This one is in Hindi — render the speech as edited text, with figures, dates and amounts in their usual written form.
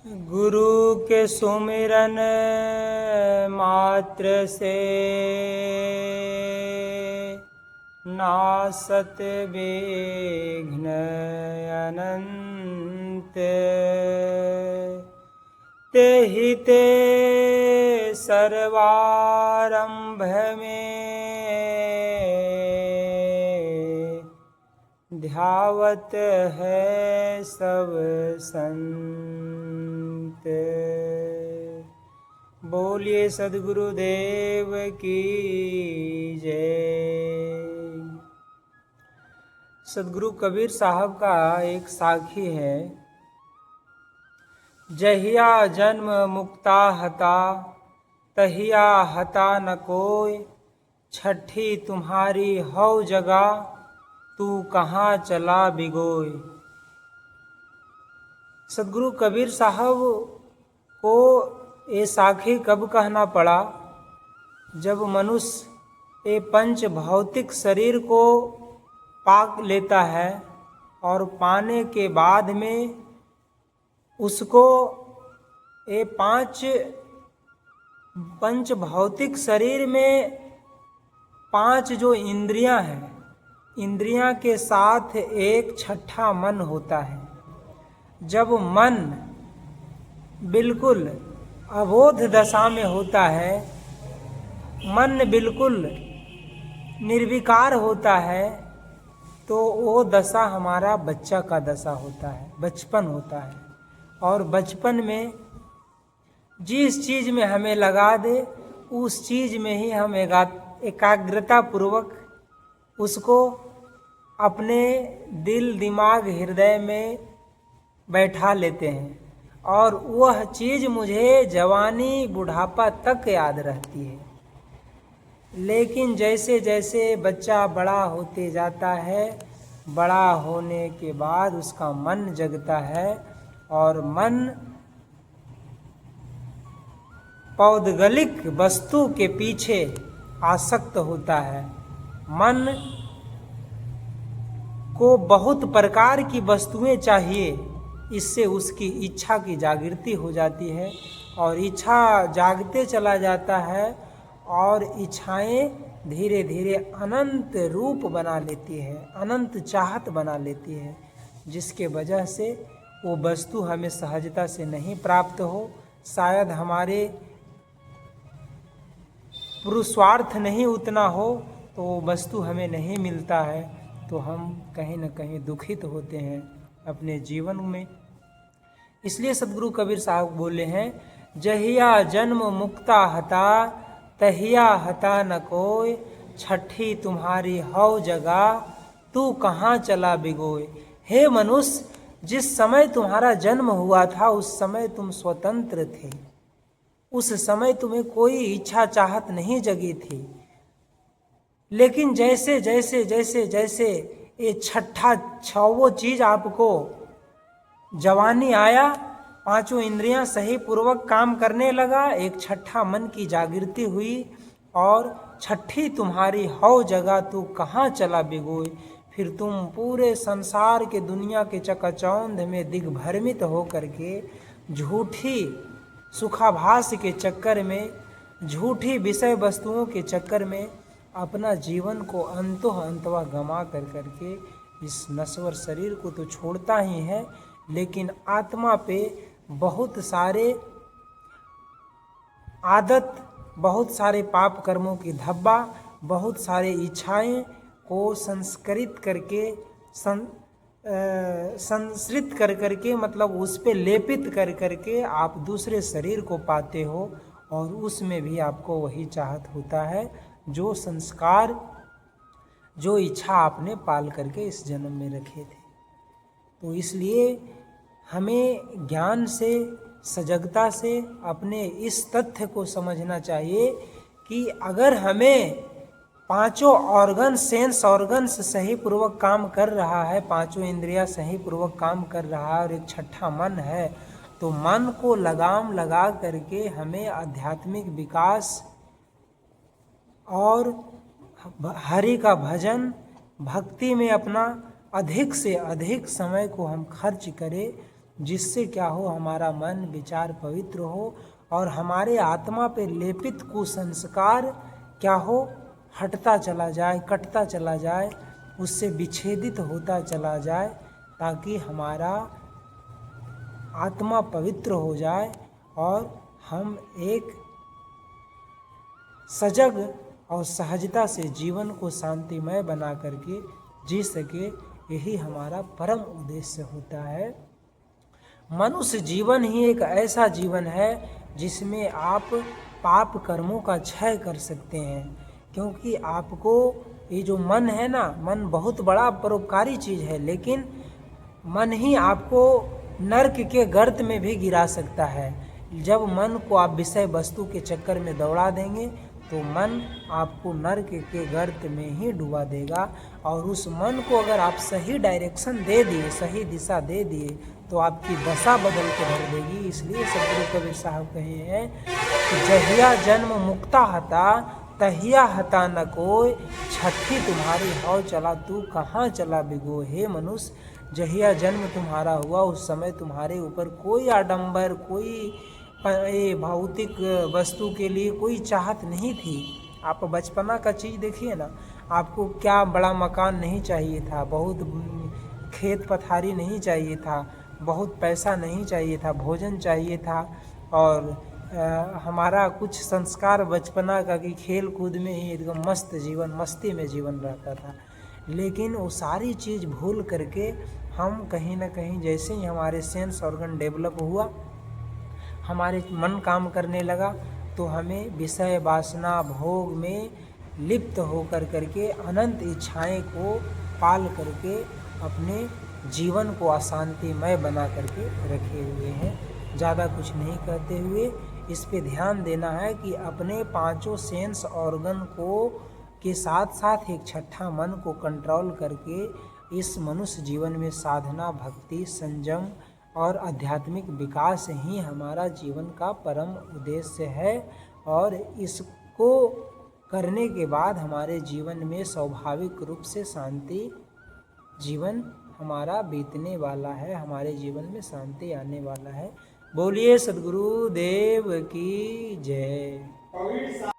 गुरु के सुमिरन मात्र से नासत विघ्न अनंत। तेहि ते सर्वारंभ में ध्यावत है सब संत। बोलिए सद्गुरुदेव की जय। सद्गुरु कबीर साहब का एक साखी है। जहिया जन्म मुक्ता हता तहिया हता न कोय, छठी तुम्हारी हौ जगह तू कहाँ चला बिगोय। सद्गुरु कबीर साहब को ये साखी कब कहना पड़ा? जब मनुष्य ये पंच भौतिक शरीर को पाक लेता है और पाने के बाद में उसको ये पंच भौतिक शरीर में पांच जो इंद्रियां हैं, इंद्रियां के साथ एक छठा मन होता है। जब मन बिल्कुल अबोध दशा में होता है, मन बिल्कुल निर्विकार होता है, तो वो दशा हमारा बच्चा का दशा होता है, बचपन होता है। और बचपन में जिस चीज़ में हमें लगा दे उस चीज़ में ही हम एकाग्रता पूर्वक उसको अपने दिल दिमाग हृदय में बैठा लेते हैं और वह चीज़ मुझे जवानी बुढ़ापा तक याद रहती है। लेकिन जैसे जैसे बच्चा बड़ा होते जाता है, बड़ा होने के बाद उसका मन जगता है और मन पौद्गलिक वस्तु के पीछे आसक्त होता है। मन को बहुत प्रकार की वस्तुएं चाहिए, इससे उसकी इच्छा की जागृति हो जाती है और इच्छा जागते चला जाता है और इच्छाएं धीरे धीरे अनंत रूप बना लेती है, अनंत चाहत बना लेती है, जिसके वजह से वो वस्तु हमें सहजता से नहीं प्राप्त हो। शायद हमारे पुरुषार्थ नहीं उतना हो तो वो वस्तु हमें नहीं मिलता है, तो हम कहीं न कहीं दुखित होते हैं अपने जीवन में। इसलिए सद्गुरु कबीर साहब बोले हैं, जहिया जन्म मुक्ता हता तहिया हता न कोय, छठी तुम्हारी हौ जगह तू कहाँ चला बिगोय। हे मनुष्य, जिस समय तुम्हारा जन्म हुआ था उस समय तुम स्वतंत्र थे, उस समय तुम्हें कोई इच्छा चाहत नहीं जगी थी। लेकिन जैसे जैसे जैसे जैसे ये छठो चीज आपको जवानी आया, पांचों इंद्रियां सही पूर्वक काम करने लगा, एक छठा मन की जागृति हुई और छठी तुम्हारी हौ जगह तू कहाँ चला बिगोय। फिर तुम पूरे संसार के दुनिया के चकाचौंध में दिग्भ्रमित होकर के झूठी सुखाभास के चक्कर में, झूठी विषय वस्तुओं के चक्कर में अपना जीवन को अंतवा गमा कर करके इस नश्वर शरीर को तो छोड़ता ही है, लेकिन आत्मा पे बहुत सारे आदत, बहुत सारे पाप कर्मों की धब्बा, बहुत सारे इच्छाएं को संस्कृत करके संस्कृत कर करके मतलब उस पे लेपित कर करके आप दूसरे शरीर को पाते हो और उसमें भी आपको वही चाहत होता है जो संस्कार, जो इच्छा आपने पाल करके इस जन्म में रखे थे। तो इसलिए हमें ज्ञान से, सजगता से अपने इस तथ्य को समझना चाहिए कि अगर हमें पांचों ऑर्गन, सेंस ऑर्गन्स सही पूर्वक काम कर रहा है, पांचों इंद्रियां सही पूर्वक काम कर रहा है और एक छठा मन है, तो मन को लगाम लगा करके हमें आध्यात्मिक विकास और हरि का भजन, भक्ति में अपना अधिक से अधिक समय को हम खर्च करें, जिससे क्या हो, हमारा मन विचार पवित्र हो और हमारे आत्मा पे लेपित कुसंस्कार क्या हो, हटता चला जाए, कटता चला जाए, उससे विच्छेदित होता चला जाए, ताकि हमारा आत्मा पवित्र हो जाए और हम एक सजग और सहजता से जीवन को शांतिमय बना करके जी सके। यही हमारा परम उद्देश्य होता है। मनुष्य जीवन ही एक ऐसा जीवन है जिसमें आप पाप कर्मों का क्षय कर सकते हैं, क्योंकि आपको ये जो मन है ना, मन बहुत बड़ा परोपकारी चीज़ है, लेकिन मन ही आपको नर्क के गर्त में भी गिरा सकता है। जब मन को आप विषय वस्तु के चक्कर में दौड़ा देंगे तो मन आपको नर्क के गर्त में ही डुबा देगा। और उस मन को अगर आप सही डायरेक्शन दे दिए, सही दिशा दे दिए, तो आपकी दशा बदल के भर देगी। इसलिए सदगुरु कबीर साहब कहे हैं कि जहिया जन्म मुक्ता हता तहिया हता न कोई, छठी तुम्हारी हौ चला तू कहाँ चला बिगो। हे मनुष्य, जहिया जन्म तुम्हारा हुआ उस समय तुम्हारे ऊपर कोई आडंबर, कोई भौतिक वस्तु के लिए कोई चाहत नहीं थी। आप बचपना का चीज़ देखिए ना, आपको क्या बड़ा मकान नहीं चाहिए था, बहुत खेत पथारी नहीं चाहिए था, बहुत पैसा नहीं चाहिए था, भोजन चाहिए था, और हमारा कुछ संस्कार बचपना का कि खेल कूद में ही एकदम मस्त जीवन, मस्ती में जीवन रहता था। लेकिन वो सारी चीज़ भूल करके हम कहीं ना कहीं जैसे ही हमारे सेंस ऑर्गन डेवलप हुआ, हमारे मन काम करने लगा, तो हमें विषय वासना भोग में लिप्त होकर करके अनंत इच्छाएं को पाल करके अपने जीवन को अशांतिमय बना करके रखे हुए हैं। ज़्यादा कुछ नहीं कहते हुए इस पे ध्यान देना है कि अपने पांचों सेंस ऑर्गन को के साथ साथ एक छठा मन को कंट्रोल करके इस मनुष्य जीवन में साधना, भक्ति, संयम और आध्यात्मिक विकास ही हमारा जीवन का परम उद्देश्य है। और इसको करने के बाद हमारे जीवन में स्वाभाविक रूप से शांति जीवन हमारा बीतने वाला है, हमारे जीवन में शांति आने वाला है। बोलिए सद्गुरु देव की जय।